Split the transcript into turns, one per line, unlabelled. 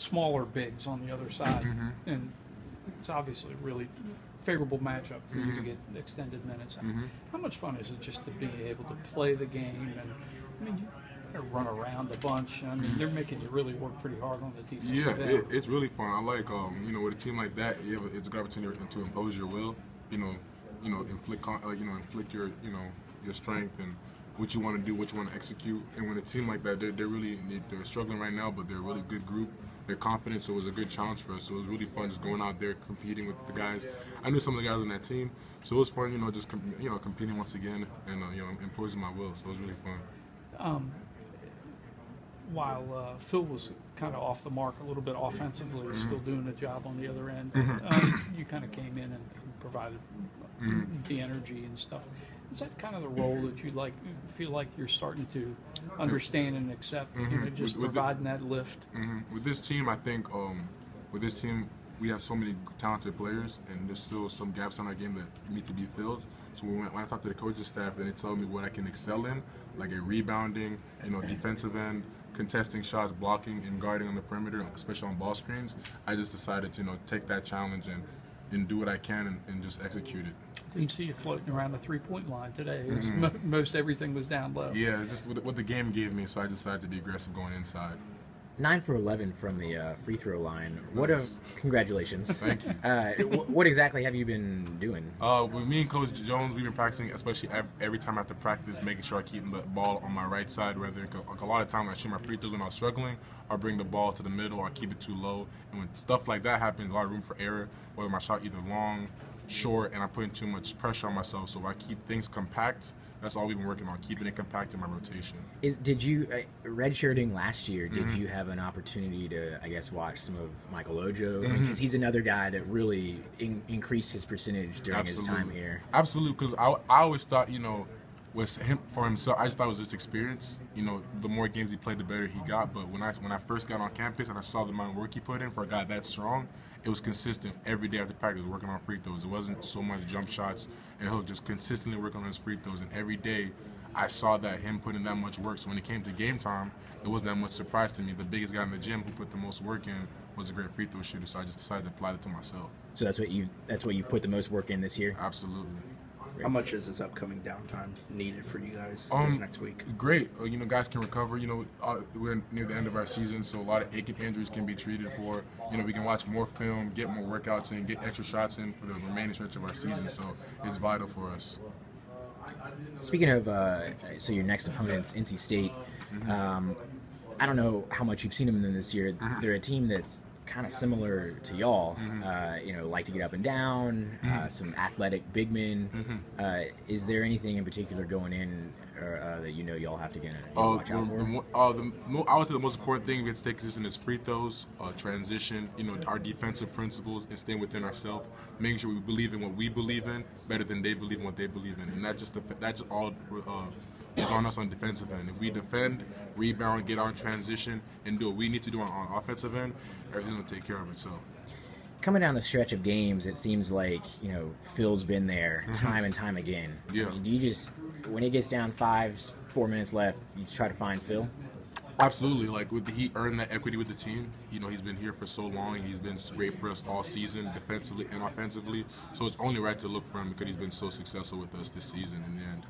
smaller bigs on the other side, and it's obviously a really favorable matchup for you to get extended minutes. How much fun is it just to be able to play the game? And I mean, you run around a bunch. I mean, they're making you really work pretty hard on the defensive end.
It's really fun. I like, with a team like that, it's a good opportunity to impose your will. Inflict your your strength and what you want to do, what you want to execute. And when a team like that, they're struggling right now, but they're a really good group. They're confident, so it was a good challenge for us. So it was really fun just going out there competing with the guys. I knew some of the guys on that team, so it was fun. Just competing once again and imposing my will. So it was really fun.
While Phil was kind of off the mark a little bit offensively, still doing a job on the other end, you kind of came in and provided the energy and stuff. Is that kind of the role that you feel like you're starting to understand and accept? Just providing that lift.
With this team, I think we have so many talented players, and there's still some gaps on our game that need to be filled. So when I talk to the coaching staff, then they tell me what I can excel in, like a rebounding, defensive end, contesting shots, blocking, and guarding on the perimeter, especially on ball screens. I just decided to take that challenge and do what I can and just execute it.
Didn't see you floating around the three-point line today. Most everything was down low.
Yeah, just what the game gave me, so I decided to be aggressive going inside.
9 for 11 from the free throw line. Congratulations.
Thank you.
What exactly have you been doing?
With me and Coach Jones, we've been practicing, especially every time after practice, making sure I keep the ball on my right side. Whether a lot of times I shoot my free throws when I was struggling, or bring the ball to the middle, or keep it too low. And when stuff like that happens, a lot of room for error. Whether my shot either long, short, and I'm putting too much pressure on myself, so I keep things compact. That's all we've been working on, keeping it compact in my rotation.
Did you, redshirting last year, did you have an opportunity to, I guess, watch some of Michael Ojo? Because he's another guy that really increased his percentage during his time here.
Absolutely, because I always thought, was him for himself. I just thought it was just experience. The more games he played, the better he got. But when I first got on campus and I saw the amount of work he put in for a guy that strong, it was consistent every day after practice, working on free throws. It wasn't so much jump shots, and he'll just consistently work on his free throws. And every day, I saw that him putting that much work. So when it came to game time, it wasn't that much surprise to me. The biggest guy in the gym who put the most work in was a great free throw shooter. So I just decided to apply that to myself.
So that's what you've put the most work in this year?
Absolutely.
How much is this upcoming downtime needed for you guys this next week?
Great. Guys can recover. We're near the end of our season, so a lot of aching injuries can be treated for. We can watch more film, get more workouts in, get extra shots in for the remaining stretch of our season. So it's vital for us.
Speaking of, so your next opponent's NC State. I don't know how much you've seen them in this year. They're a team that's kind of similar to y'all, like to get up and down, some athletic big men. Is there anything in particular going in that y'all have to get watch out for?
I would say the most important thing we have to stay consistent is free throws, transition, our defensive principles, and staying within ourselves, making sure we believe in what we believe in better than they believe in what they believe in, and that's just all is on us on the defensive end. If we defend, rebound, get on transition, and do what we need to do on offensive end, everything will take care of itself.
Coming down the stretch of games, it seems like Phil's been there time and time again.
Yeah.
I mean, do you just, when it gets down 4 minutes left, you just try to find Phil?
Absolutely. Like he earned that equity with the team. He's been here for so long. He's been great for us all season, defensively and offensively. So it's only right to look for him because he's been so successful with us this season in the end.